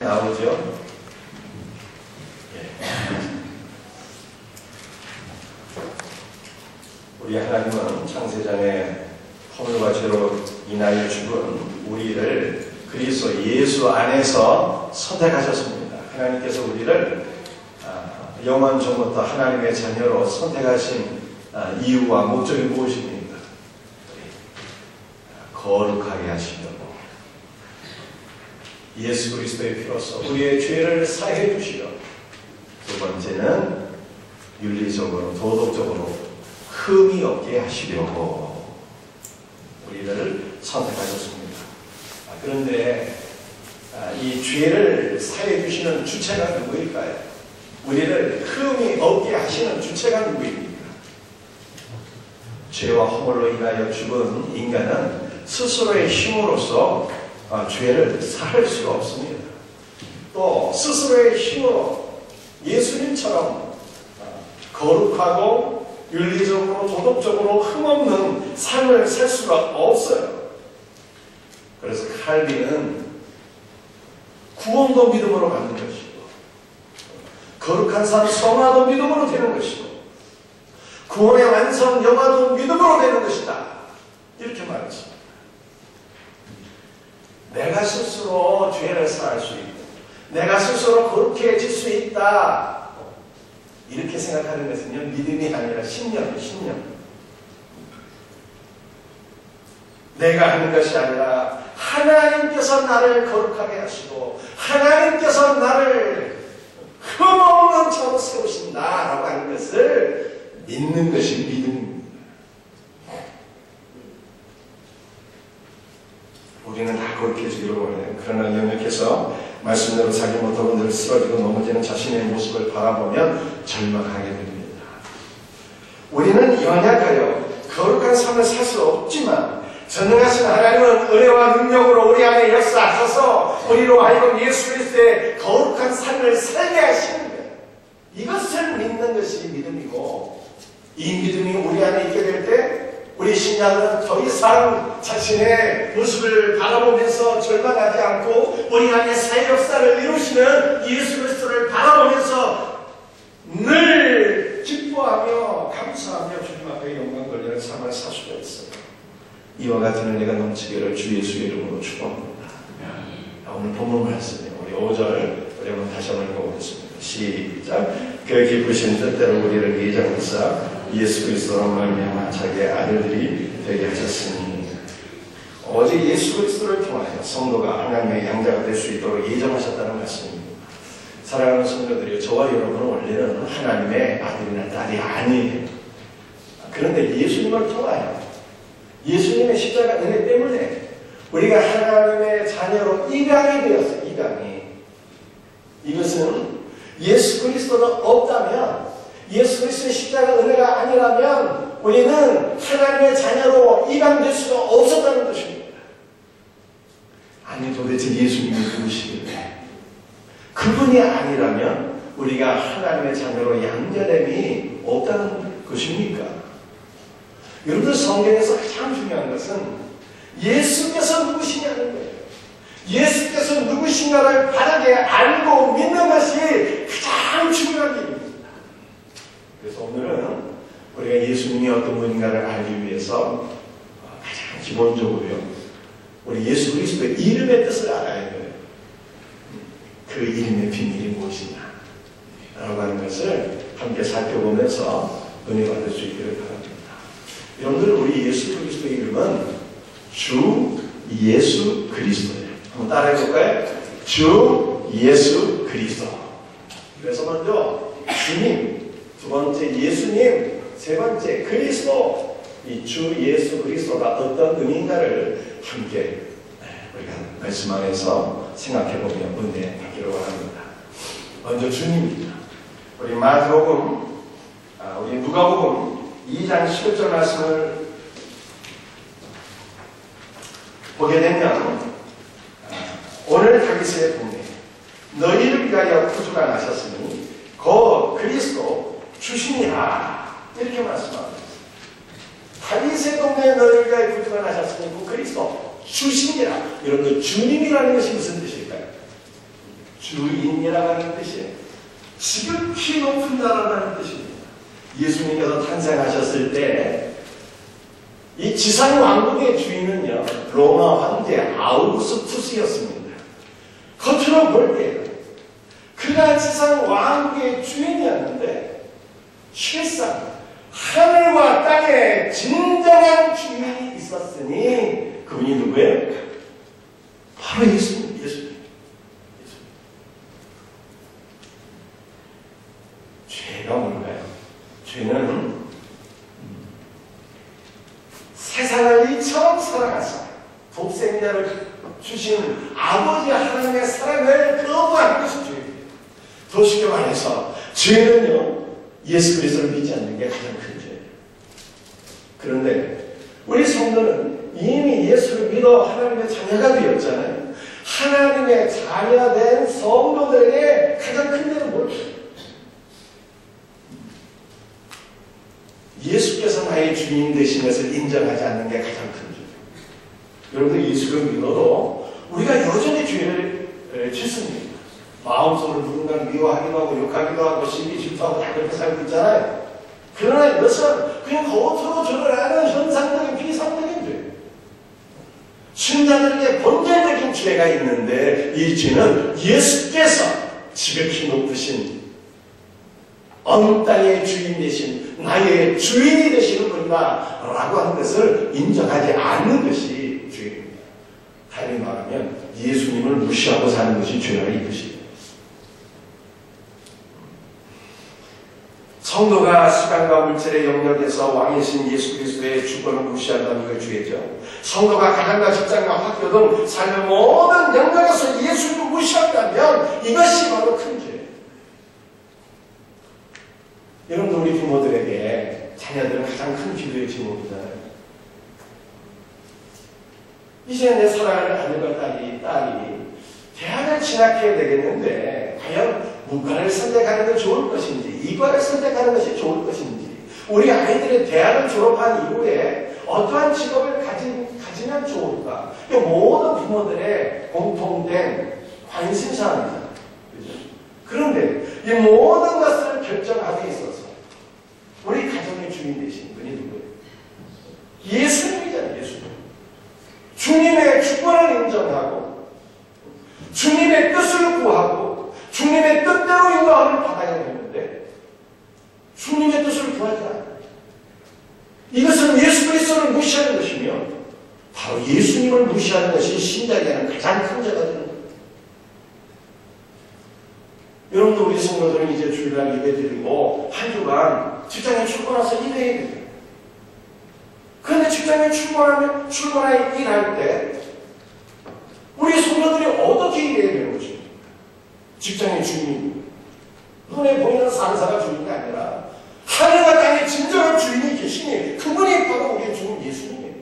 나오죠? 우리 하나님은 창세전에 허물과 죄로 인하여 죽은 우리를 그리스도 예수 안에서 선택하셨습니다. 하나님께서 우리를 영원 전부터 하나님의 자녀로 선택하신 이유와 목적이 무엇입니까? 거룩하게 하시려고 예수 그리스도의 피로써 우리의 죄를 사해 주시려, 두 번째는 윤리적으로 도덕적으로 흠이 없게 하시려고 우리를 선택하셨습니다. 그런데 이 죄를 사해 주시는 주체가 누구일까요? 우리를 흠이 없게 하시는 주체가 누구입니까? 죄와 허물로 인하여 죽은 인간은 스스로의 힘으로써 죄를 살 수가 없습니다. 또 스스로의 힘으로 예수님처럼 거룩하고 윤리적으로 도덕적으로 흠없는 삶을 살 수가 없어요. 그래서 칼빈은 구원도 믿음으로 받는 것이고, 거룩한 삶 성화도 믿음으로 되는 것이고, 구원의 완성 영화도 믿음으로 되는 것이다, 이렇게 말했습니다. 내가 스스로 죄를 사할 수 있고 내가 스스로 거룩해질 수 있다, 이렇게 생각하는 것은요, 믿음이 아니라 신념. 내가 하는 것이 아니라 하나님께서 나를 거룩하게 하시고 하나님께서 나를 흠없는 자로 세우신다라고 하는 것을 믿는 것이 믿음입니다. 우리는 다 거룩해지기를 원해요. 그러나 연약해서 말씀대로 자기 못하고 늘 쓰러지고 넘어지는 자신의 모습을 바라보면 절망하게 됩니다. 우리는 연약하여 거룩한 삶을 살 수 없지만 전능하신 하나님은 은혜와 능력으로 우리 안에 역사하셔서 우리로 하여금 예수 그리스도의 거룩한 삶을 살게 하시는 거예요. 이것을 믿는 것이 믿음이고, 이 믿음이 우리 안에 있게 될 때 우리 신자는 더 이상 자신의 모습을 바라보면서 절망하지 않고 우리 안에 사회 역사를 이루시는 예수 그리스도를 바라보면서 늘 기뻐하며 감사하며 주님 앞에 영광 돌리는 삶을 살 수가 있어요. 이와 같은 은혜가 넘치기를 주 예수의 이름으로 축원합니다. 오늘 본문 말씀이에요. 우리 5절 우리 한번 다시 한번 읽어보겠습니다. 시작. 그 기쁘신 뜻대로 우리를 예정하사 예수 그리스도로 말미암아 자기의 아들들이 되게 하셨으니, 오직 예수 그리스도를 통하여 성도가 하나님의 양자가 될 수 있도록 예정하셨다는 말씀입니다. 사랑하는 성도들이요, 저와 여러분은 원래는 하나님의 아들이나 딸이 아니에요. 그런데 예수님을 통하여 예수님의 십자가 은혜 때문에 우리가 하나님의 자녀로 입양이 되었어요. 입양이. 이것은 예수 그리스도가 없다면, 예수 그리스도의 십자가 은혜가 아니라면 우리는 하나님의 자녀로 입양될 수가 없었다는 것입니다. 아니, 도대체 예수님이 누구시길래 그분이 아니라면 우리가 하나님의 자녀로 양자됨이 없다는 것입니까? 여러분들, 성경에서 가장 중요한 것은 예수께서 누구시냐는 거예요. 예수께서 누구신가를 바르게 알고 믿는 것이 가장 중요한 일입니다. 그래서 오늘은 우리가 예수님이 어떤 분인가를 알기 위해서 가장 기본적으로요, 우리 예수 그리스도의 이름의 뜻을 알아야 돼요. 그 이름의 비밀이 무엇이냐 라고 하는 것을 함께 살펴보면서 은혜 받을 수 있기를 바랍니다. 여러분들, 우리 예수 그리스도의 이름은 주 예수 그리스도예요. 한번 따라해 볼까요? 주 예수 그리스도. 그래서 먼저 주님, 두 번째 예수님, 세 번째 그리스도. 이 주 예수 그리스도가 어떤 의미인가를 함께 우리가 말씀 안에서 생각해보며 은혜 받기를 원합니다. 먼저 주님입니다. 우리 마태복음, 우리 누가복음 2장 11절 말씀을 보게 되면, 오늘 다윗의 본에 너희를 위하여 구주가 나셨으니 곧 그리스도 주시니라, 이렇게 말씀합니다. 다윗의 동네에 너희를 위하여 구주가 나셨으니 그 그리스도 주시니라. 여러분들, 주님이라는 것이 무슨 뜻일까요? 주인이라고 하는 뜻이에요. 지극히 높은 나라라는 뜻입니다. 예수님께서 탄생하셨을 때 이 지상 왕국의 주인은요, 로마 황제 아우구스투스였습니다. 겉으로 볼 때 그가 지상 왕국의 주인이었는데 실상 하늘과 땅에 진정한 주인이 있었으니 그분이 누구예요? 바로 예수님. 죄가 뭔가요? 죄는 세상을 이처럼 살아가서 독생자를 주신 아버지 하나님의 사랑을 거부하는 것이 죄입니다. 더 쉽게 말해서 죄는요, 예수 그리스도를 믿지 않는 게 가장 큰 죄예요. 그런데 우리 성도는 이미 예수를 믿어 하나님의 자녀가 되었잖아요. 하나님의 자녀된 성도들에게 가장 큰 죄는 뭘까요? 예수께서 나의 주인 되신 것을 인정하지 않는 게 가장 큰 죄예요. 여러분들 예수를 믿어도 우리가 여전히 죄를 짓습니다. 마음속으로 누군가를 미워하기도 하고 욕하기도 하고 시기 질투하고 다 그렇게 살고 있잖아요. 그러나 이것은 그냥 겉으로 드러나는 현상적인 비상적인 죄예요. 신자들에게 본질적인 죄가 있는데 이 죄는 예수께서 지극히 높으신 온 땅의 주인 되신 나의 주인이 되시는 분이다 라고 하는 것을 인정하지 않는 것이 죄입니다. 다시 말하면 예수님을 무시하고 사는 것이 죄가 이것이에요. 성도가 시간과 물질의 영역에서 왕이신 예수 그리스도의 주권을 무시한다는 게 죄죠. 성도가 가정과 직장과 학교 등 삶의 모든 영역에서 예수를 무시한다면 이것이 바로 큰 죄예요. 여러분들 우리 부모들에게 자녀들은 가장 큰 기도의 제목이잖아요. 이제 내 사랑하는 아들과 딸이 대학을 진학해야 되겠는데 과연 문과를 선택하는 것이 좋을 것인지 이과를 선택하는 것이 좋을 것인지 우리 아이들의 대학을 졸업한 이후에 어떠한 직업을 가지면 좋을까? 이 모든 부모들의 공통된 관심사입니다. 그런데 이 모든 것을 결정하기에 있어서 우리 가정의 주인 되신 분이 누구예요? 예수님이잖아요. 예수님. 주님의 주권을 인정하고 주님의 뜻을 구하고 주님의 뜻대로 인도함을 받아야 되는데 주님의 뜻을 구하지 않아요. 이것은 예수 그리스도를 무시하는 것이며 바로 예수님을 무시하는 것이 신자에게는 가장 큰 죄가 되는 거예요. 여러분도 우리 성도들은 이제 주일날 예배드리고 한 주간 직장에 출근해서 일해야 돼요. 그런데 직장에 출근하여 일할 때 우리 성도들이 어떻게 일해야 되는 것입니까? 직장의 주인이 눈에 보이는 상사가 주인이 아니라 하늘과 땅의 진정한 주인이 계시니 그분이 바로 우리의 주인 예수님이에요.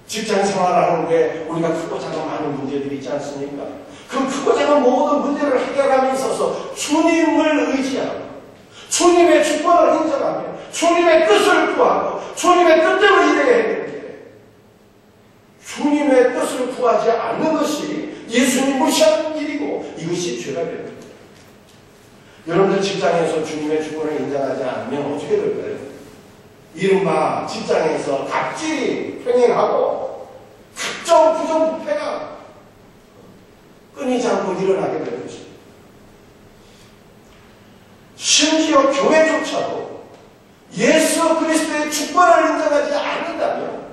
직장 생활하는데 우리가 크고 작은 많은 문제들이 있지 않습니까? 그 크고 작은 모든 문제를 해결함에 있어서 주님을 의지하고 주님의 주권을 인정하며 주님의 뜻을 구하고 주님의 뜻대로 일해야 되는데 주님의 뜻을 구하지 않는 것이 예수님 무시하는 일이고 이것이 죄가 됩니다. 여러분들 직장에서 주님의 주권을 인정하지 않으면 어떻게 될까요? 이른바 직장에서 갑질이 횡행하고 각종 부정부패가 끊이지 않고 일어나게 되는 것입니다. 심지어 교회조차도 예수 그리스도의 주권을 인정하지 않는다면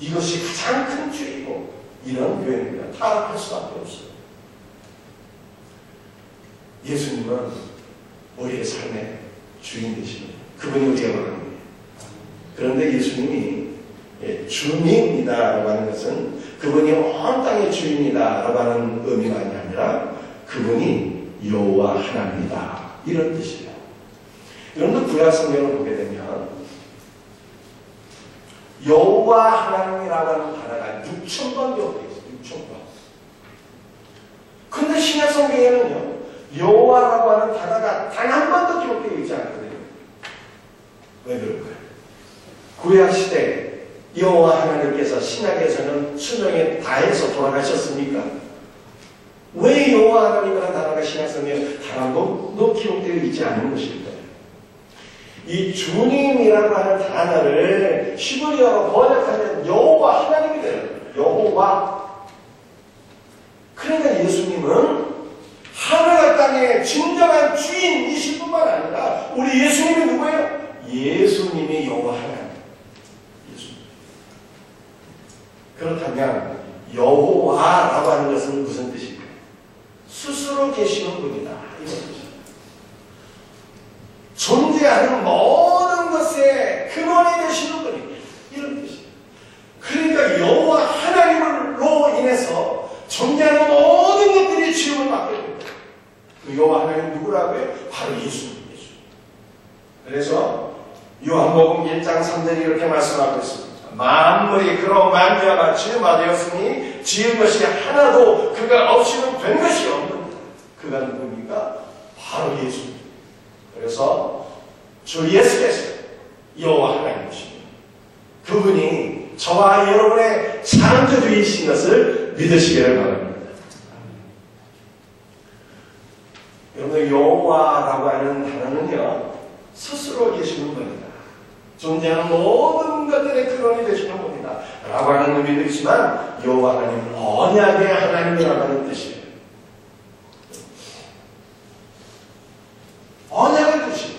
이것이 가장 큰 죄이고 이런 교회는 타락할 수밖에 없어요. 예수님은 우리의 삶의 주인 되십니다. 그분이 우리의 왕입니다. 그런데 예수님이 주님이다라고 하는 것은 그분이 온 땅의 주인이다라고 하는 의미가 아니라 그분이 여호와 하나님이다 이런 뜻이에요. 여러분들 구약 성경을 보게 되면 여호와 하나님이라고 하는 단어가 6,000번 기록되어 있어요. 6,000번. 그런데 신약 성경에는요 여호와라고 하는 단어가 단 한 번도 기록되어 있지 않거든요. 왜 그럴까요? 구약 시대 여호와 하나님께서 신약에서는 수명에 다해서 돌아가셨습니까? 왜 여호와 하나님이라는 단어가 신약성경에 단 한 번도 기록되어 있지 않은 것일까요? 이 주님이라고 하는 단어를 히브리어로 번역하면 여호와 하나님이 돼요. 여호와. 그러니까 예수님은 하늘과 땅의 진정한 주인이실 뿐만 아니라 우리 예수님이 누구예요? 예수님이 여호와 하나님. 예수님. 그렇다면 여호와라고 하는 것은 무슨 뜻일까요? 스스로 계시는 분이다. 이런 뜻입니다. 존재하는 모든 것의 근원이 되시는 분이다. 이런 뜻입니다. 그러니까 여호와 하나님으로 인해서 존재하는 모든 것들이 지음을 받게 됩니다. 그 여호와 하나님 누구라고요? 바로 예수님. 그래서 요한복음 1장 3절이 이렇게 말씀하고 있습니다. 만물이 그로 말미암아 지음하되었으니 지은 것이 하나도 그가 없이는 된 것이 없는다. 그가 누굽니까? 바로 예수입니다. 그래서 주 예수께서 여호와 하나님이십니다. 그분이 저와 여러분의 창조주이신 것을 믿으시기를 바랍니다. 여러분, 여호와라고 하는 단어는요, 스스로 계시는 분이다. 존재하는 모든 것들의 근원이 되시는 분이다. 라고 하는 의미도 있지만, 여호와 하나님은 언약의 하나님이라고 하는 뜻이에요. 언약을 주시고,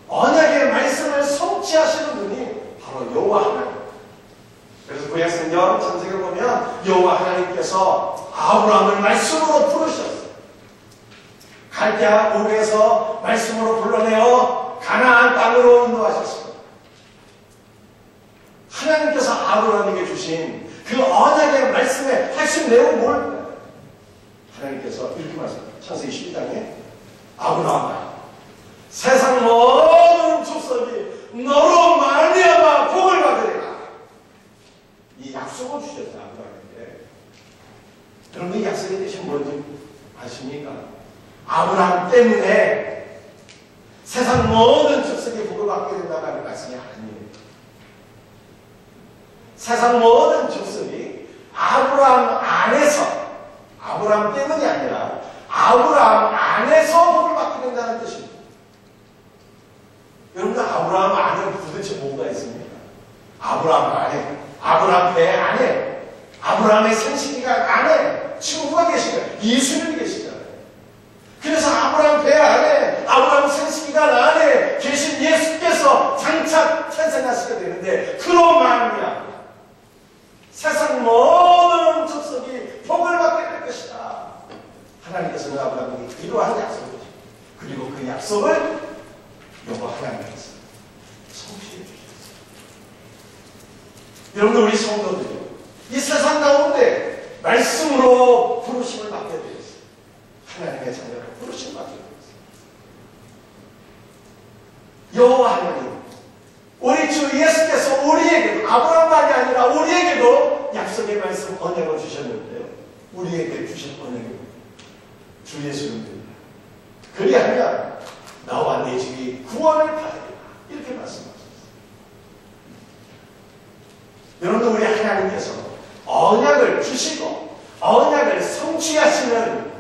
언약의 말씀을 성취하시는 분이 바로 여호와 하나님. 그래서 구약성경 창세기를 보면 여호와 하나님께서 아브라함을 말씀으로 부르셨어요. 갈대아 우르에서 말씀으로 불러내어 가나안 땅으로 인도하셨습니다. 하나님께서 아브라함에게 주신 그 언약의 말씀의 핵심 내용은 뭘까요? 하나님께서 이렇게 말씀합니다. 창세기 12장에 아브라함아, 세상 모든 족속이 너로 말미암아 복을 받으리라. 이 약속을 주셨어요. 아브라함에게. 여러분, 이 약속의 뜻이 뭔지 아십니까? 아브라함 때문에 세상 모든 족속이 복을 받게 된다고 하는 말씀이 아니에요. 세상 모든 족속이 아브라함 안에서, 아브라함 때문이 아니라 아브라함 안에서 복을 받게 된다는 뜻입니다. 여러분들, 아브라함 안에 도대체 뭐가 있습니까? 아브라함 안에, 아브라함 배 안에, 아브라함의 생식기가 안에 친구가 계시잖아요. 예수님이 계시잖아요. 그래서 아브라함 배 안에, 아브라함 생식기간 안에 계신 예수께서 장차 탄생하시게 되는데, 그로 말미암아 세상 모든 족속이 복을 받게 될 것이다. 하나님께서는 아브라함에게 이러한 약속을 주십니다. 그리고 그 약속을 여호와 하나님께서 성취해 주셨어요. 여러분들, 우리 성도들이 이 세상 가운데 말씀으로 부르심을 받게 되었어요. 하나님의 자녀로 부르심을 받게 되었어요. 여호와 하나님, 우리 주 예수께서 우리에게도, 아브라함만이 아니라 우리에게도 약속의 말씀 언약을 주셨는데요, 우리에게 주신 언약입니다. 주 예수님입니다. 그리하면 나와 내 집이 구원을 받으리라. 이렇게 말씀하셨어요. 여러분, 우리 하나님께서 언약을 주시고 언약을 성취하시는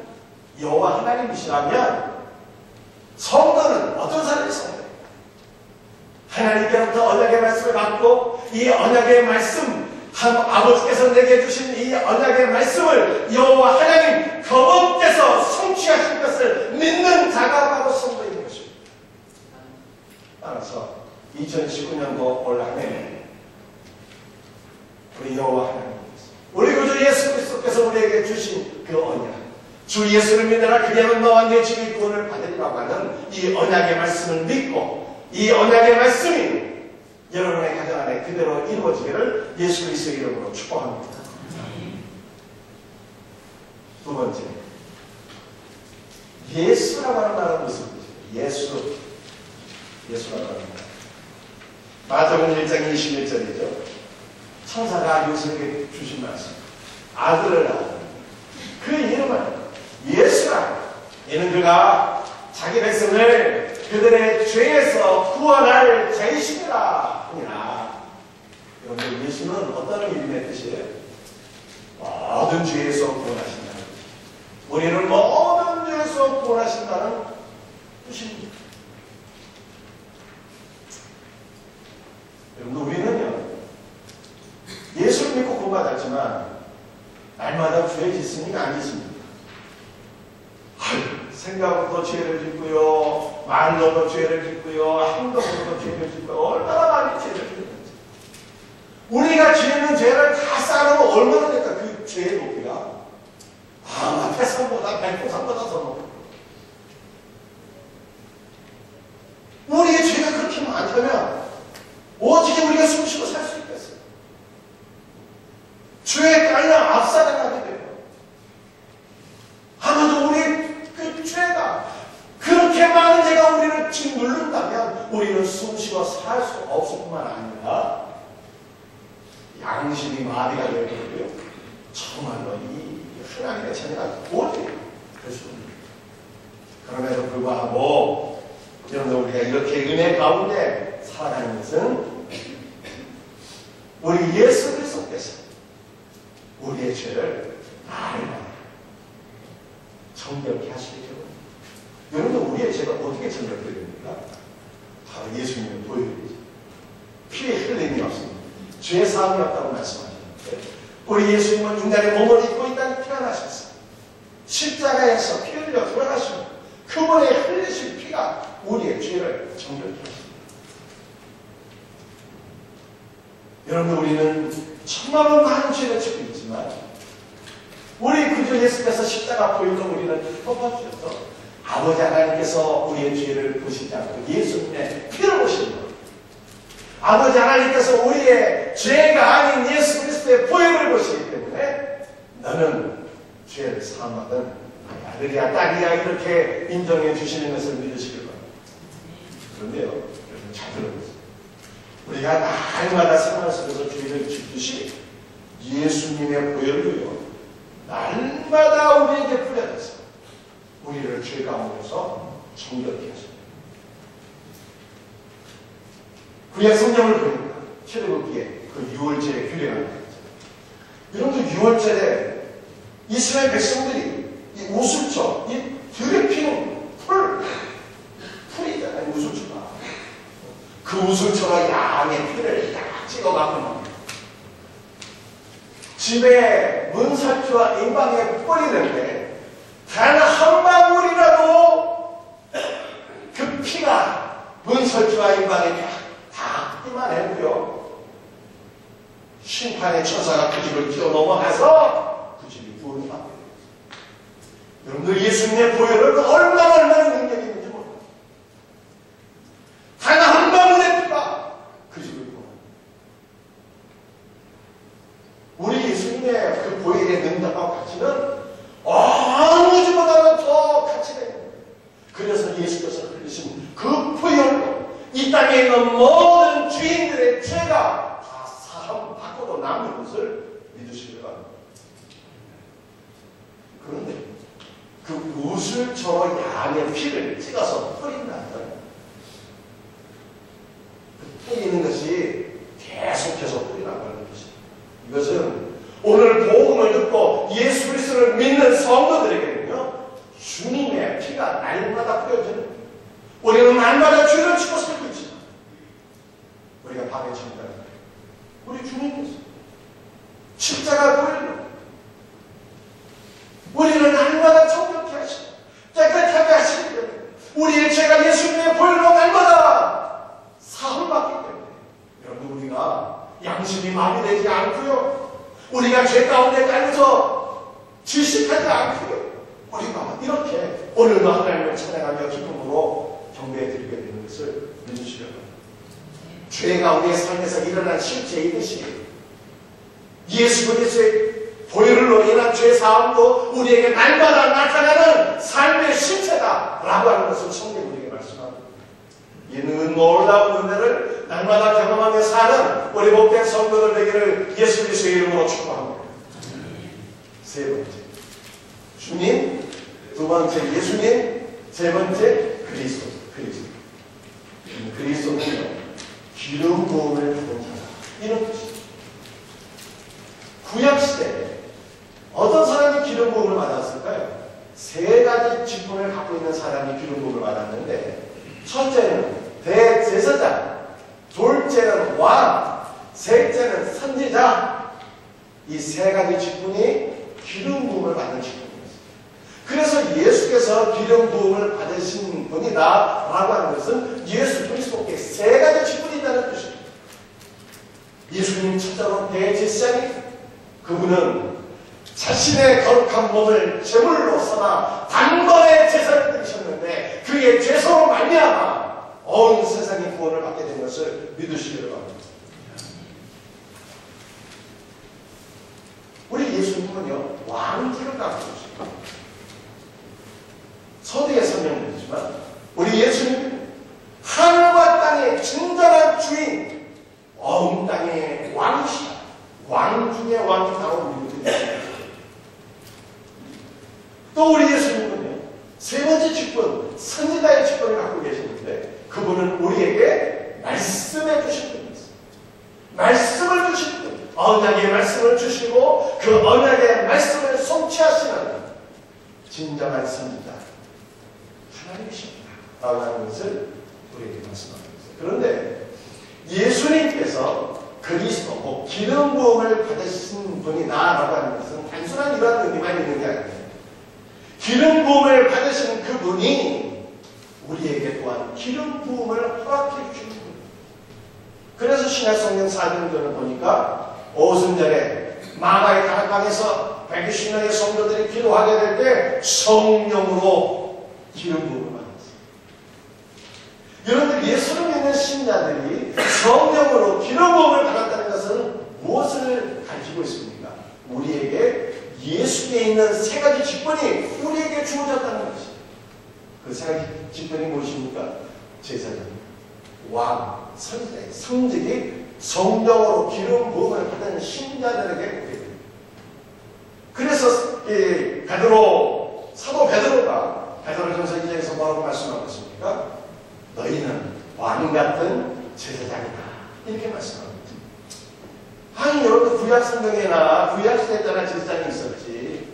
여호와 하나님이시라면 성도는 어떤 사람이 성도예요? 하나님께로부터 언약의 말씀을 받고 이 언약의 말씀, 아버지께서 내게 주신 이 언약의 말씀을 여호와 하나님 그분께서 성취하실 것을 믿는 자가 바로 성도인 것입니다. 따라서 2019년도 올 한해 우리 여호와 하나님께서, 우리 구주 예수 그리스도께서 우리에게 주신 그 언약, 주 예수를 믿으라 그리하면 너와 내 집이 구원을 받으리라고 하는 이 언약의 말씀을 믿고, 이 언약의 말씀이 여러분의 가정 안에 그대로 이루어지기를 예수 그리스도의 이름으로 축복합니다. 두 번째, 예수라고 하는 말은 무슨 뜻이에요? 예수라고 하는 말. 마태복음 1장 21절이죠. 천사가 요셉에게 주신 말씀. 아들을 낳은 그 이름은 예수라. 이는 그가 자기 백성을 그들의 죄에서 구원할 자이시니라. 여러분, 예수는 어떤 의미의 뜻이에요? 모든 죄에서 구원하신다는 뜻. 우리를 모든 죄에서 구원하신다는 뜻입니다. 여러분, 우리는요, 예수를 믿고 구원받았지만 날마다 죄 짓습니까? 안 짓습니까? 생각으로도 죄를 짓고요, 말로도 죄를 짓고요, 행동으로도 죄를 짓고요. 얼마나 많이 죄를 짓는지. 우리가 짓는 죄를 다 쌓으면 얼마나 될까? 그 죄의 높이가 태산보다 백보산보다 더 높아요. 우리의 죄가 그렇게 많다면 어떻게 우리가 숨쉬고 살 수 있겠어요? 죄에 깔려 압살당하게 돼요. 아마도 우리 그 죄가 그렇게 많은 죄가 우리를 짓누른다면 우리는 숨쉬고 살 수 없을 뿐만 아니라 양심이 마비가 되어버리고요. 정말로 이 하나님의 자녀가 도저히 될 수 없는. 그럼에도 불구하고 여러분들, 우리가 이렇게 은혜 가운데 살아가는 것은 우리 예수 그리스도께서 우리의 죄를 날마다 정결케 하시기 때문에. 여러분들, 우리의 죄가 어떻게 정결되게 됩니까? 바로 예수님의 보혈이죠. 피의 흘림이 없습니다. 죄 사함이 없다고 말씀하셨는데, 우리 예수님은 인간의 몸을 입고 이 땅에 태어나셨어요. 십자가에서 피 흘려 돌아가시고 그분의 흘리신 피가 우리의 죄를 정결케 하십니다. 여러분, 우리는 정말로 많은 죄를 짓고 있지만 우리 구주 예수께서 십자가 보혈로 우리를 덮어주셔서 아버지 하나님께서 우리의 죄를 보시지 않고 예수님의 피를 보시는 거예요. 아버지 하나님께서 우리의 죄가 아닌 예수 그리스도의 보혈을 보시기 때문에 너는 죄를 사함받은 아들이야 딸이야 이렇게 인정해 주시는 것을 믿으시길 바랍니다. 그런데요, 여러분 잘 들어보세요. 우리가 날마다 생활 속에서 죄를 짓듯이 예수님의 보혈로요, 날마다 우리에게 풀려져서 우리를 죄 가운데서 정결케 하십니다. 구약 성경을 보니까 출애굽기에 그 유월절에 규례가 나옵니다. 여러분들, 유월절에 이스라엘 백성들이 이 우슬초, 이 들에 피는 풀이잖아요, 우슬초가. 그 우슬초가 양의 피를 딱 찍어가면 집에 문살주와 인방에 뿌리는데 단 한 방울이라도 그 피가 문설주와 인방에 닿기만 해도요, 심판의 천사가 그 집을 뛰어넘어가서 그 집이 구원을 받게 됩니다. 여러분들, 예수님의 보혈은 얼마나 능력이 있는지 모릅니다. 단 한 방울의 피가 그 집을 구원합니다. 우리 예수님의 그 보혈의 능력과 가치는 어느 집보다는 더 가치가 있는 거예요. 그래서 예수께서 흘리신 그 보혈로 이 땅에 있는 모든 죄인들의 죄가 다 사함 받고도 남는 것을 믿으시기 바랍니다. 그런데 그 우슬처럼 양의 피를 찍어서 뿌린다면 그 뿌리는 것이 계속해서 뿌리나가는 것입니다. 이것은 오늘 복음을 듣고 예수 그리스도를 믿는 성도들에게는요, 주님의 피가 날마다 뿌려지는, 우리는 날마다 죄를 짓고 살고 있지만 우리가 밤에 진다. 우리 주님께서 십자가 보혈로 우리를 날마다 정결케 하시고 깨끗하게 하시기 때문에 우리의 죄가 예수님의 보혈로 날마다 사함받기 때문에 여러분, 우리가 양심이 마비되지 않고요, 우리가 죄 가운데 깔려서 질식하지 않고요, 우리가 이렇게 오늘도 하나님을 찬양하며 기쁨으로 경배해 드리게 되는 것을 믿으시기 바랍니다. 죄 가운데 삶에서 일어난 실제이듯이 예수 그리스도의 보혈로 인한 죄 사함도 우리에게 날마다 나타나는 삶의 실체다라고 하는 것을 성경이 우리에게 말씀합니다. 이는 놀라운 은혜를 날마다 경험하며 사는 우리 복된 성도들 되기를 예수 그리스도의 이름으로 축복합니다. 세 번째, 주님. 두 번째, 예수님. 세 번째, 그리스도. 그리스도는요, 기름 부음을 받은 자다, 이런 뜻입니다. 기름 부음을 받았을까요? 세 가지 직분을 갖고 있는 사람이 기름 부음을 받았는데, 첫째는 대제사장, 둘째는 왕, 셋째는 선지자. 이 세 가지 직분이 기름 부음을 받는 직분이었어요. 그래서 예수께서 기름 부음을 받으신 분이다 라고 하는 것은 예수 그리스도께 세 가지 직분이 있다는 뜻입니다. 예수님 첫째로 대제사장이, 그분은 자신의 거룩한 몸을 제물로 삼아 단번에 제사를 드리셨는데 그의 죄성으로 말미암아 온 세상이 구원을 받게 된 것을 믿으시기를 바랍니다. 우리 예수님은요, 왕직을 갖고 계십니다. 서두에 설명드리지만 우리 예수님은 하늘과 땅의 진정한 주인, 온 땅의 왕이시다. 왕 중의 왕이 바로 우리 예수님입니다. 또 우리 예수님은요, 세 번째 직분, 선지자의 직분을 갖고 계시는데 그분은 우리에게 말씀해 주신 분입니다. 말씀을 주신 분, 언약의 말씀을 주시고 그 언약의 말씀을 성취하시는 진정한 선지자 하나님이십니다 라고 하는 것을 우리에게 말씀합니다. 그런데 예수님께서 그리스도, 기름 부음을 받으신 분이다 라고 하는 것은 단순한 이러한 의미만 있는 게 아닙니다. 기름 부음을 받으시는 그분이 우리에게 또한 기름 부음을 허락해 주시는 분입니다. 그래서 신약성경 4장전을 보니까 오순절에 마가의 다락방에서 120명의 성도들이 기도하게 될 때 성령으로 기름 부음을 받았어요. 여러분들, 예수를 믿는 신자들이 성령으로 기름 부음을 받았다는 것은 무엇을 가지고 있습니까? 우리에게 예수께 있는 세 가지 직분이 우리에게 주어졌다는 것입니다. 그 세 가지 직분이 무엇입니까? 제사장, 왕, 선지자, 성직이 성령으로 기름 부음을 받은 신자들에게 있게 됩니다. 그래서 사도 베드로가 베드로전서 2장에서 뭐라고 말씀하고 있습니까? 너희는 왕 같은 제사장이다 이렇게 말씀합니다. 아니, 여러분, 구약 성경에나 구약 시대 때나 제사장이 있었지.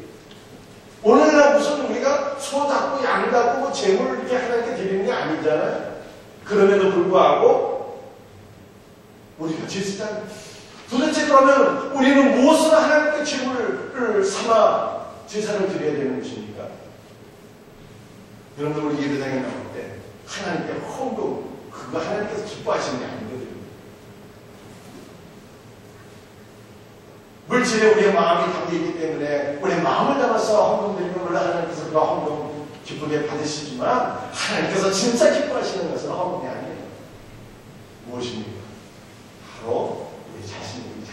오늘날 무슨 우리가 소 잡고 양 잡고 제물 이렇게 하나님께 드리는 게 아니잖아요. 그럼에도 불구하고 우리가 제사장, 도대체 그러면 우리는 무엇으로 하나님께 제물을 삼아 제사를 드려야 되는 것입니까? 여러분들, 우리 예배당에 나올 때 하나님께 헌금, 그거 하나님께서 기뻐하시는 게 아니거든요. 물질에 우리의 마음이 담겨있기 때문에 우리의 마음을 담아서 헌금 드리면 물론 하나님께서 그 헌금 기쁘게 받으시지만 하나님께서 진짜 기뻐하시는 것은 헌금이 아니에요. 무엇입니까? 바로 우리 자신입니다.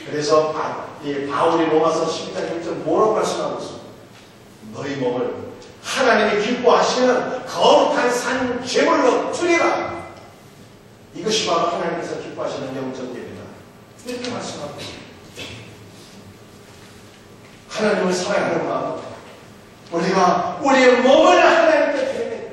그래서 바울이 로마서 12장 1절 뭐라고 말씀하고 있습니까? 너희 몸을 하나님이 기뻐하시는 거룩한 산 제물로 드리라. 이것이 바로 하나님께서 기뻐하시는 영적 예배다. 이렇게 말씀하고 있습니다. 하나님을 사랑하는 마음, 우리가 우리의 몸을 하나님께 드립니다.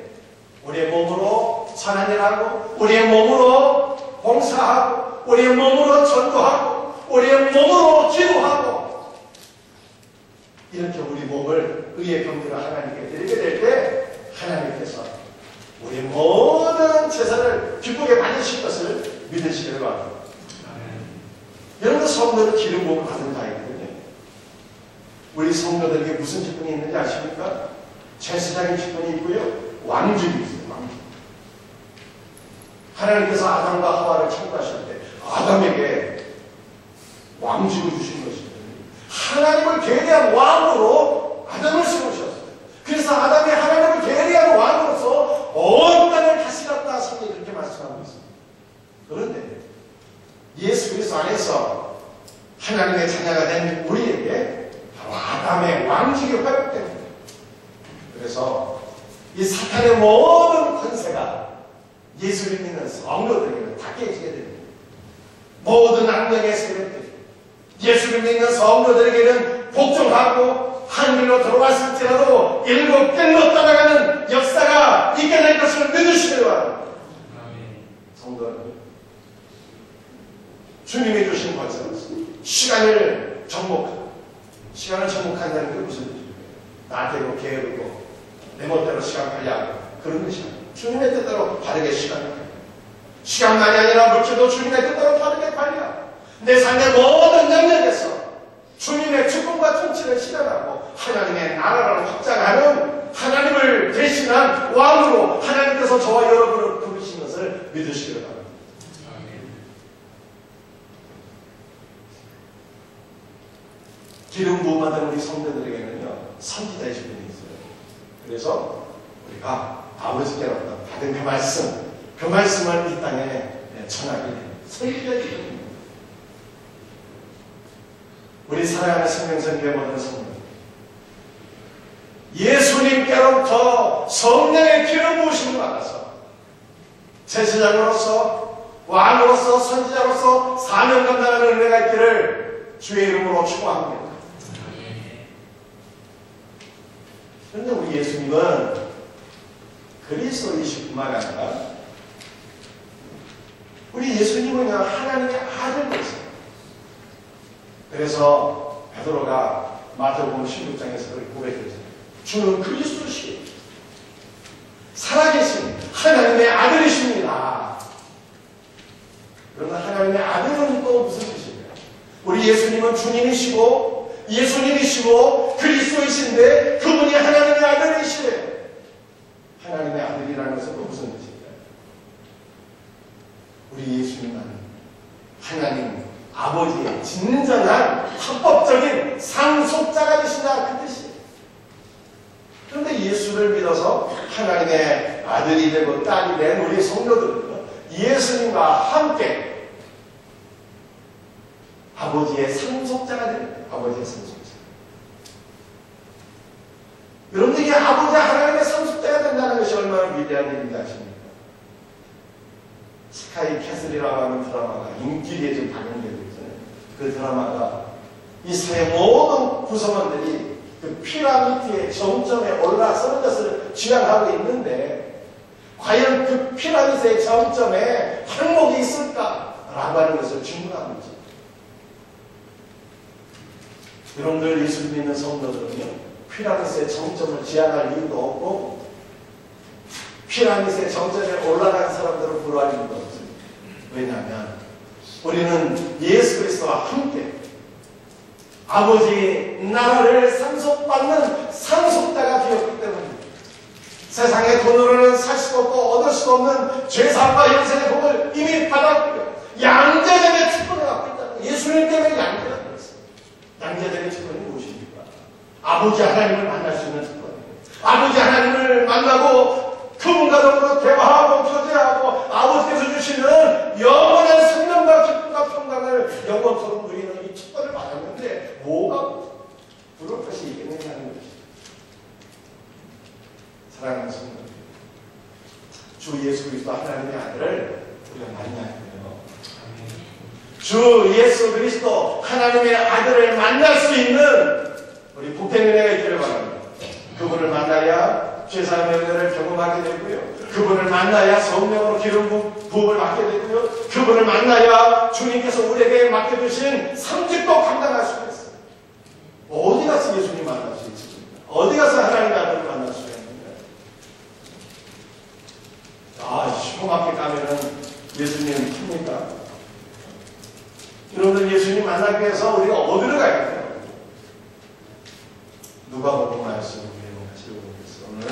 우리의 몸으로 선한 일하고, 우리의 몸으로 봉사하고, 우리의 몸으로 전도하고, 우리의 몸으로 기도하고, 이렇게 우리 몸을 의의 경주로 하나님께 드리게 될 때 하나님께서 우리의 모든 제사를 기쁘게 받으실 것을 믿으시기를 바랍니다. 여러분, 성도는 기름 부음을 받은 자이거든요. 우리 성도들에게 무슨 직분이 있는지 아십니까? 제사장의 직분이 있고요, 왕직이 있어요. 왕직. 하나님께서 아담과 하와를 창조하실 때 아담에게 왕직을 주신 것입니다. 하나님을 대리한 왕으로 아담을 세우셨어요. 그래서 아담이 하나님을 대리한 왕으로서 온 땅을 다스렸다 성경이 그렇게 말씀하고 있습니다. 그런데 예수 그리스도 안에서 하나님의 자녀가 된 우리에게 바로 아담의 왕직이 허락됩니다. 그래서 이 사탄의 모든 권세가 예수를 믿는 성도들에게는 다 깨지게 됩니다. 모든 악령의 세력들이 예수를 믿는 성도들에게는 복종하고 하늘로 들어왔을지라도 일곱 땡로 따라가는 역사가 있게 될 것을 믿으시길 바랍니다. 성도는 주님이 주신 권세는 시간을 정복하고 시간을 정복한다는 게 무슨 뜻이에요? 나대로 게으르고 내 멋대로 시간 관리하고 그런 것이 아니에요. 주님의 뜻대로 바르게 시간을 관리하고 시간만이 아니라 물질도 주님의 뜻대로 바르게 관리하고 내 삶의 모든 영역에서 주님의 주권과 통치를 실현하고 하나님의 나라를 확장하는 하나님을 대신한 왕으로 하나님께서 저와 여러분을 부르신 것을 믿으시기를 바랍니다. 기름 부음 받은 우리 성도들에게는요 선지자이신 분이 있어요. 그래서 우리가 아버지께로부터 받은 그 말씀을 이 땅에 전하게 돼요. 선지자이신 분입니다. 우리 사랑하는 생명선교회 모든 성도 예수님께로부터 성령의 기름 부으심을 받아서 제사장으로서 왕으로서 선지자로서 사명 감당하는 은혜가 있기를 주의 이름으로 축원합니다. 그런데 우리 예수님은 그리스도이실 뿐만 아니라 우리 예수님은 하나님의 아들이세요. 그래서 베드로가 마태복음 16장에서 고백했잖아요. 주는 그리스도시요 살아계신 하나님의 아들이십니다. 그러나 하나님의 아들은 또 무슨 뜻이에요? 우리 예수님은 주님이시고 예수님이시고 그리스도이신데 그분이 하나님의 아들이시래요. 하나님의 아들이라는 것은 또 무슨 뜻일까요? 우리 예수님은 하나님 아버지의 진정한 합법적인 상속자가 되신다 그 뜻이에요. 그런데 예수를 믿어서 하나님의 아들이 되고 딸이 된 우리 성도들은 예수님과 함께 아버지의 상속자가 됩니다. 아버지의 상속자. 여러분들이 아버지 하나님의 상속자가 된다는 것이 얼마나 위대한 일인지 아십니까? 스카이 캐슬이라고 하는 드라마가 인기에 좀 방영되고 있잖아요. 그 드라마가 이 세계 모든 구성원들이 그 피라미드의 정점에 올라서는 것을 지향하고 있는데 과연 그 피라미드의 정점에 항목이 있을까라고 하는 것을 질문하고 있죠. 여러분들 예수 믿는 성도들은요 피라미드의 정점을 지향할 이유도 없고 피라미드의 정점에 올라간 사람들을 부러워할 이유도 없습니다. 왜냐하면 우리는 예수 그리스도와 함께 아버지의 나라를 상속받는 상속자가 되었기 때문입니다. 세상의 돈으로는 살 수도 없고 얻을 수도 없는 죄사함과 영생의 복을 이미 받았고요. 양자됨의 축복을 갖고 있다는 예수님 때문에 양자가 되었습니다. 양자됨의 축복이 무엇입니까? 아버지 하나님을 만날 수 있는 축복입니다. 아버지 하나님을 만나고 그분과 더불어 대화하고 교제하고 아버지께서 주시는 영원한 생명과 기쁨과 평강을 영원토록 누리는 이 축복을 받았는데 뭐가 부러울 것이 있겠느냐 하는 것입니다. 사랑하는 성도, 주 예수 그리스도 하나님의 아들을 우리가 만나고요. 주 예수 그리스도 하나님의 아들을 만날 수 있는 우리 복된 은혜가 있기를 바랍니다. 그분을 만나야 죄사함의 은혜를 경험하게 되고요. 그분을 만나야 성령으로 기름 부음을 받게 되고요. 그분을 만나야 주님께서 우리에게 맡겨주신 상직도 감당할 수 있어요. 어디 가서 예수님 만날 수 있습니까? 어디 가서 하나님의 아들을 만날 수 있습니까? 슈퍼마켓 가면은 예수님 큽니까? 여러분들 예수님 만나기 위해서 우리가 어디로 가야 돼요? 누가복음 말씀 오늘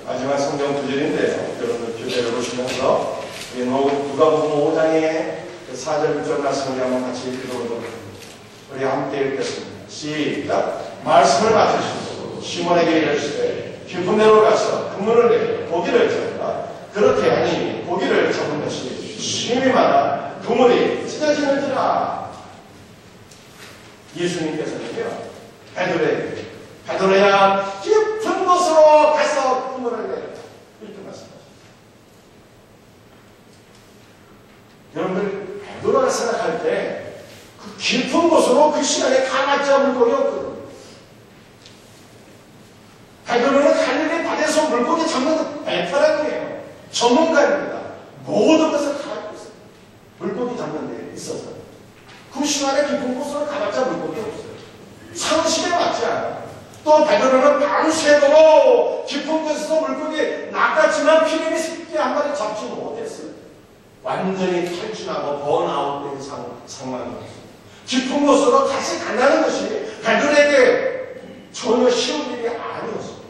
마지막 성경 구절인데요. 여러분들 교재를 보시면서 누가복음 5장의 4절 9절 말씀을 한번 같이 읽어보도록 합니다. 우리 함께 읽겠습니다. 시작. 말씀을 맡으시고 시몬에게 이르시되 깊은 데로 가서 그물을 내려 고기를 잡으라. 그렇게 하니 고기를 잡은 것이 심히 많아 그물이 찢어지는지라. 예수님께서는요 베드로에게 베드로야 깊은 곳으로 가서 그물을 내라 이렇게 말씀하셨습니다. 여러분들 베드로가 생각할 때 그 깊은 곳으로 그 시간에 가봤자 물고기 없거든요. 베드로는 갈릴리 바다에서 물고기 잡는 베테랑이에요. 전문가입니다. 모든 것을 다 알고 있어요. 물고기 잡는 데 있어서 그 시간에 깊은 곳으로 가봤자 물고기 없어요. 상식에 맞지 또 베드로는 밤새도록 깊은 곳에서 물고기 낚았지만 피레미 새끼 한 마리 잡지 못했어요. 완전히 탈진하고 번아웃된 상황이었어요. 깊은 곳으로 다시 간다는 것이 베드로에게 전혀 쉬운 일이 아니었어요.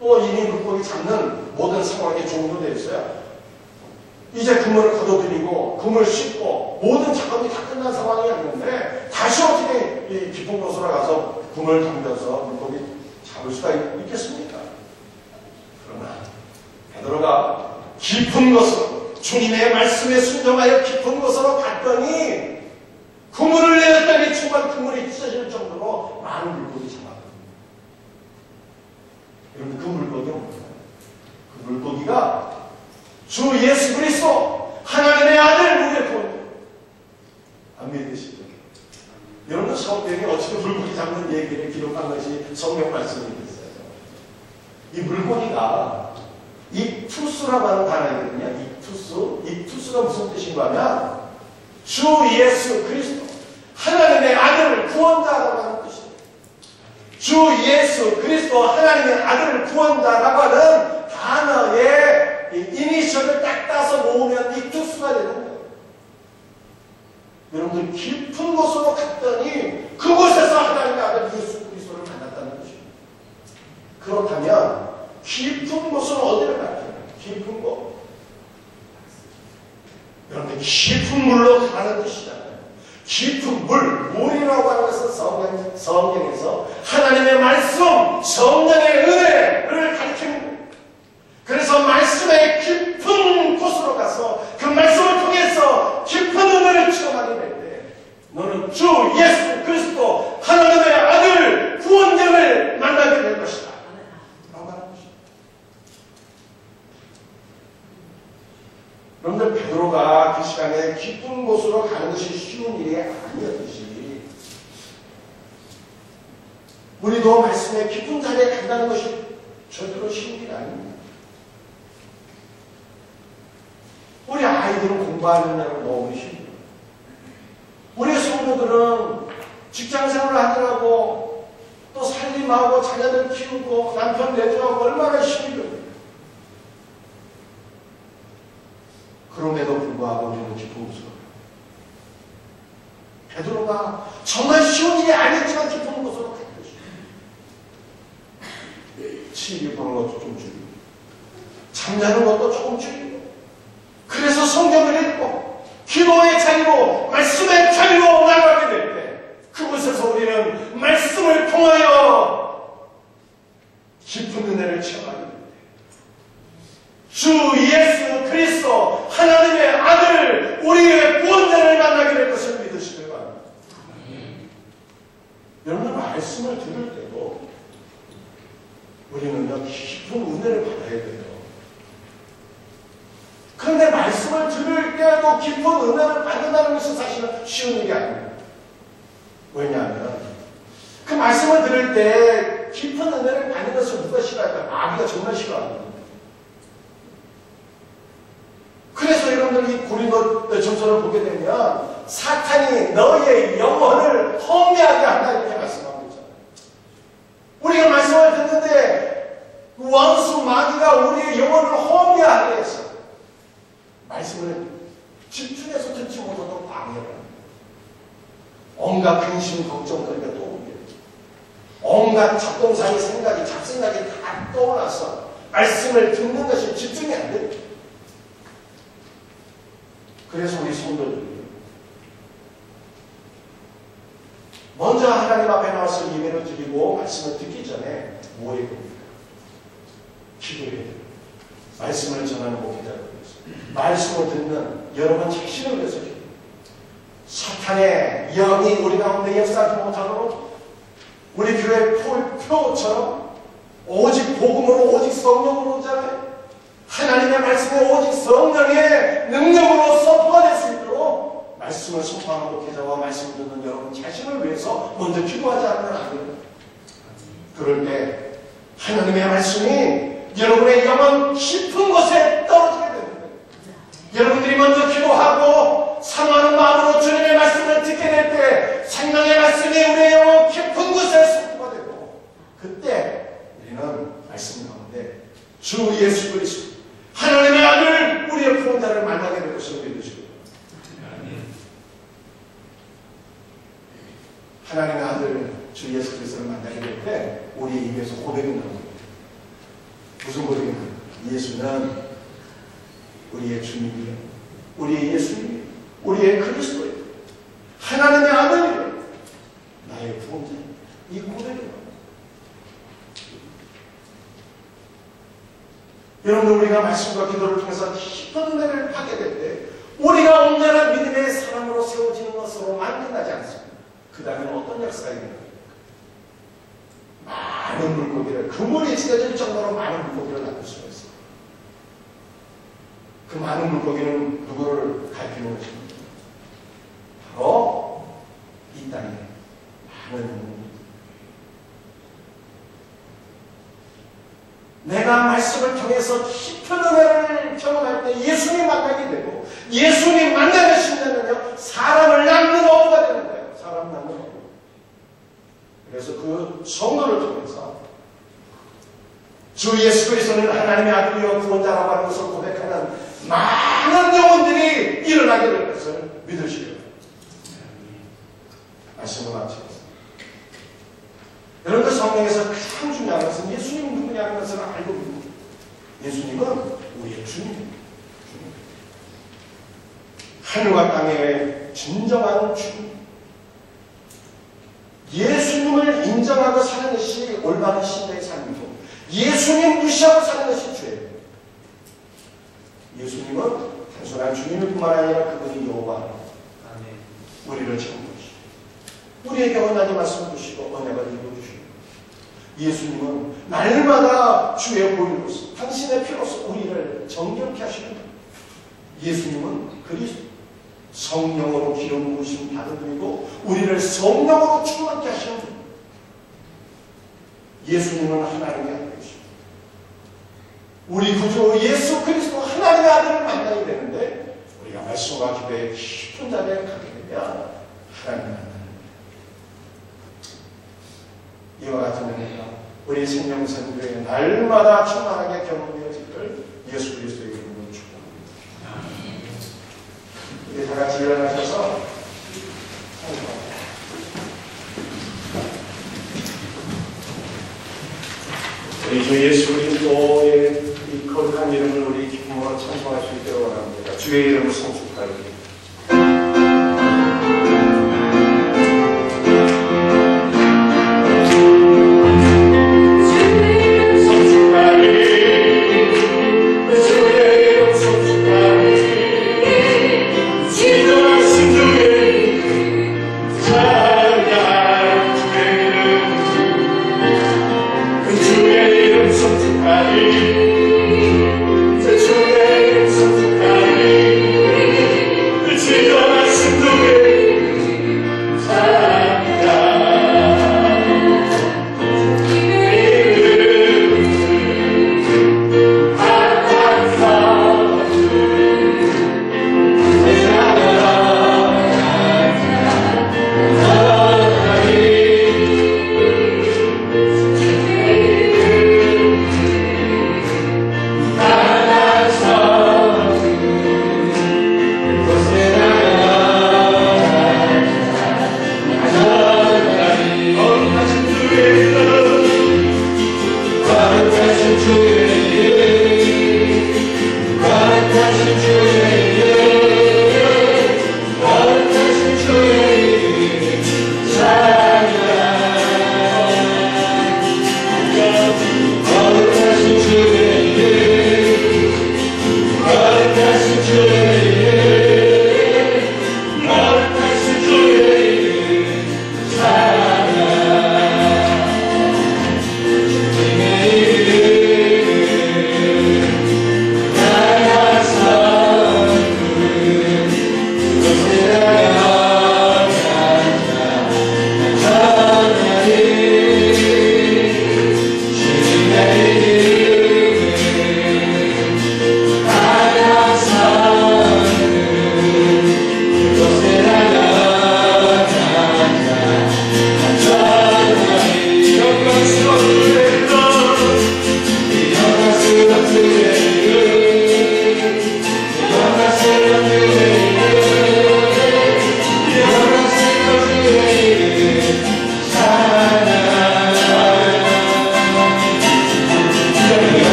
또 이미 물고기 잡는 모든 상황이 종료되어 있어요. 이제 그물을 걷어들이고 그물 씻고 모든 작업이 다 끝난 상황이었는데 다시 어떻게 이 깊은 곳으로 가서 그물 던져서 물고기 잡을 수가 있겠습니까? 그러나 베드로가 깊은 곳으로 주님의 말씀에 순종하여 깊은 곳으로 갔더니 그물을 내었더니 정말 그물이 찢어질 정도로 많은 물고기 잡았거든요. 여러분, 그 물고기가 뭐예요? 그 물고기가 주 예수 그리스도 하나님의 아들 우리의 구원자. 안 믿으시죠? 여러분, 성경에 어떻게 물고기 잡는 얘기를 기록한 것이 성경 말씀이 있어요. 이 물고기가 입투스라고 하는 단어이거든요. 입투스. 입투스가 무슨 뜻인가 하면 주 예수 그리스도 하나님의 아들을 구원자라고 하는 뜻이에요. 주 예수 그리스도 하나님의 아들을 구원자라고 하는 단어의 이니셜을 딱 따서 모으면 입투스가 되는 거예요. 여러분들 깊은 곳으로 갔더니 그곳에서 하나님의 아들 예수 그리스도를 만났다는 것입니다. 그렇다면 깊은 곳은 어디를 갈까요? 깊은 곳. 여러분들 깊은 물로 가는 뜻이잖아요. 깊은 물이라고 하는 것은 성경에서 하나님의 말씀, 성령의 은혜를 가리키는 거예요. 그래서 말씀의 깊은 곳으로 가서 그 말씀을 통해서 깊은 은혜를 체험하게 될 때 너는 주 예수 그리스도 하나님의 아들 구원자를 만나게 될 것이다 라고 하는 것입니다. 여러분들, 베드로가 그 시간에 깊은 곳으로 가는 것이 쉬운 일이 아니었듯이 우리도 말씀의 깊은 자리에 간다는 것이 절대로 쉬운 일이 아닙니다. 우리 아이들은 공부하느냐고 너무 힘들어요. 우리 성도들은 직장생활을 하느라고 또 살림하고 자녀들 키우고 남편 내조하고 얼마나 힘들어요. 그럼에도 불구하고 우리는 깊은 곳으로 가요. 베드로가 정말 쉬운 일이 아니지만 깊은 곳으로 간 것이에요. TV 보는 것도 좀 줄이고 잠자는 것도 조금 줄이고 그래서 성경을 읽고 기도의 자리로 말씀의 자리로 나가게 될 때 그곳에서 우리는 말씀을 통하여 깊은 은혜를 체험하게 될 때 주 예수 그리스도 하나님의 아들 우리의 구원자를 만나게 될 것을 믿으시길 바랍니다. 여러분, 말씀을 들을 때도 우리는 깊은 은혜를 받아야 돼요. 그런데 말씀을 들을 때도 깊은 은혜를 받는다는 것은 사실은 쉬운 일이 아닙니다. 왜냐하면 그 말씀을 들을 때 깊은 은혜를 받는 것을 누가 싫어할까요? 마귀가 정말 싫어합니다. 그래서 여러분들 이 고린도전서를 보게 되면 사탄이 너의 영혼을 험해하게 한다 이렇게 말씀하고 있잖아요. 우리가 말씀을 듣는데 원수 마귀가 우리의 영혼을 험해하게 해서 말씀을 집중해서 듣지 못하도록 방해를 합니다. 온갖 근심, 걱정거리가 또 오게 됩니다. 온갖 잡동사니 생각이, 잡생각이 다 떠올라서 말씀을 듣는 것이 집중이 안 됩니다. 그래서 우리 성도들이 먼저 하나님 앞에 나와서 예배를 드리고 말씀을 듣기 전에 뭐 해야 됩니까? 기도해야 됩니다. 말씀을 전하는 목회자를 위해서, 말씀을 듣는 여러분 자신을 위해서 기도해야 됩니다. 사탄의 영이 우리 가운데 역사하지 못하도록 우리 교회 표처럼 오직 복음으로, 오직 성령으로 오잖아요. 하나님의 말씀에 오직 성령의 능력으로 선포가 될 수 있도록 말씀을 선포하는 목회자와 말씀을 듣는 여러분 자신을 위해서 먼저 기도하지 않으면 안 됩니다. 그럴 때 하나님의 말씀이 여러분의 영혼 깊은 곳에 떨어지게 됩니다. 여러분들이 먼저 기도하고 사모하는 마음으로 주님의 말씀을 듣게 될 때 생명의 말씀이 우리의 영혼 깊은 곳에 선포가 우리는 말씀 가운데 주 예수 그리스도 하나님의 아들 우리의 구원자를 만나게 될 것을 믿으시고 하나님의 아들 주 예수 그리스도를 만나게 될 때 우리 입에서 고백이 나옵니다. 무슨 고백이 나옵니까? 예수는 우리의 주님이요, 우리의 예수님이요, 우리의 그리스도예요, 하나님의 아들이요, 나의 구원자예요. 이 고백이요. 여러분들, 우리가 말씀과 기도를 통해서 깊은 은혜를 받게 될 때 우리가 언제나 믿음의 사람으로 세워지는 것으로만 끝나지 않습니다. 그 다음에 어떤 역사가 있는 겁니까? 많은 물고기를, 그물이 찢어질 정도로 많은 물고기를 낚을 수가 있어요. 그 많은 물고기는 누구를 갈피는 것입니까? 바로 이 땅에 많은 물고기. 내가 말씀을 통해서 깊은 은혜를 경험할 때 예수님 만나게 되고, 예수님 만나는 심리는요, 사람을 낳는 어부가 되는 거예요. 사람 낳는 어부. 그래서 그 성도를 통해서 주 예수 그리스도는 하나님의 아들이요 구원자라고 하는 것을 고백하는 많은 영혼들이 일어나게 될 것을 믿으시기 바랍니다. 말씀을 마치겠습니다. 여러분들, 성경에서 가장 중요한 것은 예수님이 누구냐는 것을 알고 있고, 예수님은 우리의 주님입니다. 하늘과 땅의 진정한 주님. 예수님을 인정하고 사는 것이 올바른 신자의 삶이고, 예수님 무시하고 사는 것이 죄예요. 예수님은 단순한 주님일 뿐만 아니라 그분이 여호와, 우리를 채워주시고 우리에게 언약의 말씀을 주시고 언약을 이루어주시고, 예수님은 날마다 주의 보혈로서 당신의 피로서 우리를 정결케 하십니다. 예수님은 그리스도, 성령으로 기름 부으심 받은 분이고 우리를 성령으로 충만케 하시는 분. 예수님은 하나님의 아들이시고 우리 구주 예수 그리스도 하나님의 아들을 만나게 되는데, 우리가 말씀과 기도의 깊은 자리에 가게 되면 하나님의 아들, 이와 같은 은혜가 우리 생명선교에 날마다 충만하게 경험되어지기를 예수 그리스도의 이름으로 축복합니다. 우리 다같이 일어나셔서 우리 주 예수 그리스도의 이 거룩한 이름을 우리 기쁨으로 찬송할 수 있도록 원합니다. 주의 이름을 성축하옵니다.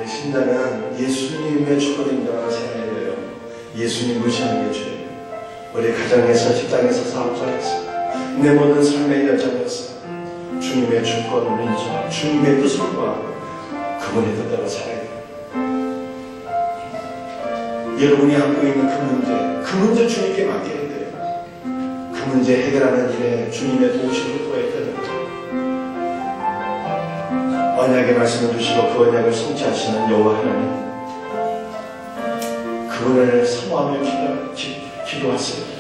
신자는 예수님의 주권인가 생각해야 돼요. 예수님 무시하는 게 죄예요. 우리 가정에서, 직장에서, 사업장에서 내 모든 삶의 여정에서 주님의 주권을 인정, 주님의 뜻을 구하고 그분의 뜻대로 살아야 돼요. 여러분이 안고 있는 그 문제 주님께 맡겨야 돼요. 그 문제 해결하는 일에 주님의 도우심을 구해야 됩니다. 언약의 말씀을 주시고 그 언약을 성취하시는 여호와 하나님, 그분을 사모하며 기도하세요.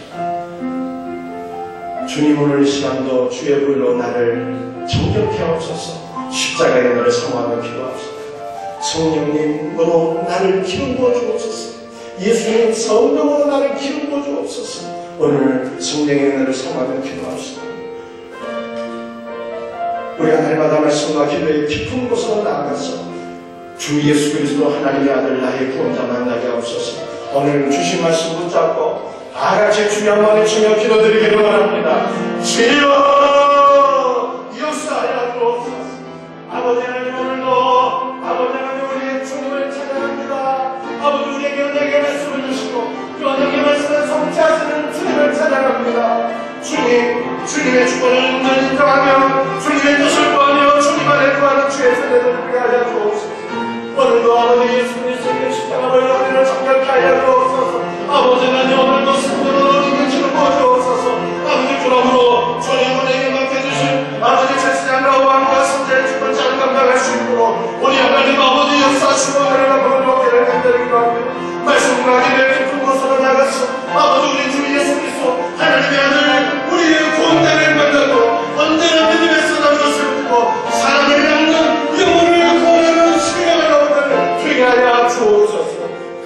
주님, 오늘 이 시간도 주의 불로 나를 정결케 하옵소서. 십자가의 너를 사모하며 기도합시다. 성령님으로 나를 기름 부어 주옵소서. 예수님 성령으로 나를 기름 부어 주옵소서. 오늘 성령의 나를 사모하며 기도합시다. 우리가 날마다 말씀과 기도의 깊은 곳으로 나아가서 주 예수 그리스도 하나님의 아들 나의 구원자 만나게 하옵소서. 오늘 주신 말씀 붙잡고 다같이 주여 한번 외치며 기도드리기를 원합니다. 주여 역사하여 주옵소서. 아버지 하나님, 오늘도 아버지 하나님 우리의 주님을 찬양합니다. 아버지 우리에게 언약의 말씀을 주시고 그 언약의 말씀을 성취하시는 주님을 찬양합니다. 주님의 주권을 인정하며 주님의 뜻을 구하며 주님 안에 구하는 주의 세대를 위하여 하여 주옵소서. 오늘도 아버지 예수 그리스도의 십자가를 우리를 정결케 하여 주옵소서. 아버지 하나님, 오늘도 승부로 우리를 지금 부어주옵소서. 아버지 그러므로 주님 우리에게 맡겨주신 아버지 제사장과 왕과 선자의 주권자를 감당할 수 있도록 우리 하나님 아버지 역사하시고 하나님 부르짖기를 간절히 기도합니다. 말씀과 기도의 깊은 곳으로 나가서 아버지 우리 주 예수 그리스도 하나님의 아들 우리의 구원자를 만나고 언제나 믿음에서 난 것을 두고 사랑을 낳는 영혼을 구원하는 신령한 영혼을 되게 하여 주옵소서.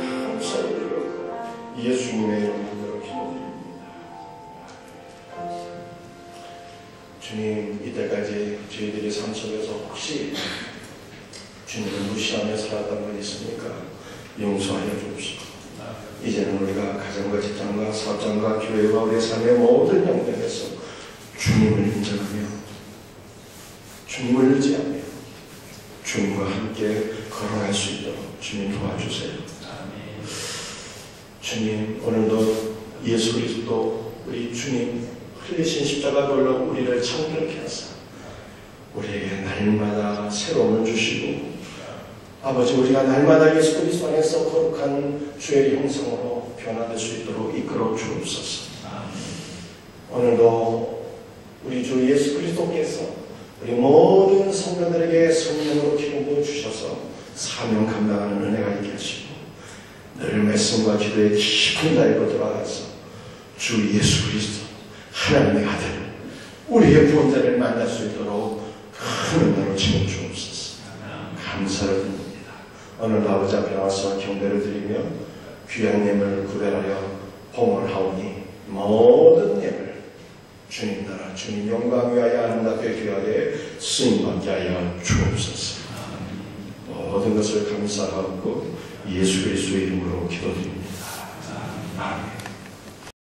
감사드리고 예수님의 이름으로 기도드립니다. 주님, 이때까지 저희들이 삶 속에서 혹시 주님을 무시하며 살았던 건 있습니까? 용서하여 주옵시고 이제는 우리가 가정과 직장과 사업장과 교회와 우리의 삶의 모든 영역에서 주님을 인정하며 주님을 의지하며 주님과 함께 걸어갈 수 있도록 주님 도와주세요. 주님, 오늘도 예수 그리스도 우리 주님 흘리신 십자가 돌로 우리를 정결케 하사 우리에게 날마다 새로움을 주시고, 아버지, 우리가 날마다 예수 그리스도 안에서 거룩한 주의 형상으로 변화될 수 있도록 이끌어 주옵소서. 오늘도 우리 주 예수 그리스도께서 우리 모든 성도들에게 성령으로 기름 부어 주셔서 사명 감당하는 은혜가 있게 하시고, 늘 말씀과 기도에 깊은 달고 들어가서 주 예수 그리스도 하나님의 아들, 우리의 구원자를 만날 수 있도록 큰 은혜로 채워 주옵소서. 감사를 드립니다. 오늘 아버지 앞에 나와서 경배를 드리며 귀한 예물을 구별하여 봉헌하오니 모든 예물 주님 나라 주님 영광 위하여 아름답게 귀하게 쓰임받게 하여 주옵소서. 모든 것을 감사하고 예수 그리스도의 이름으로 기도드립니다. 아멘.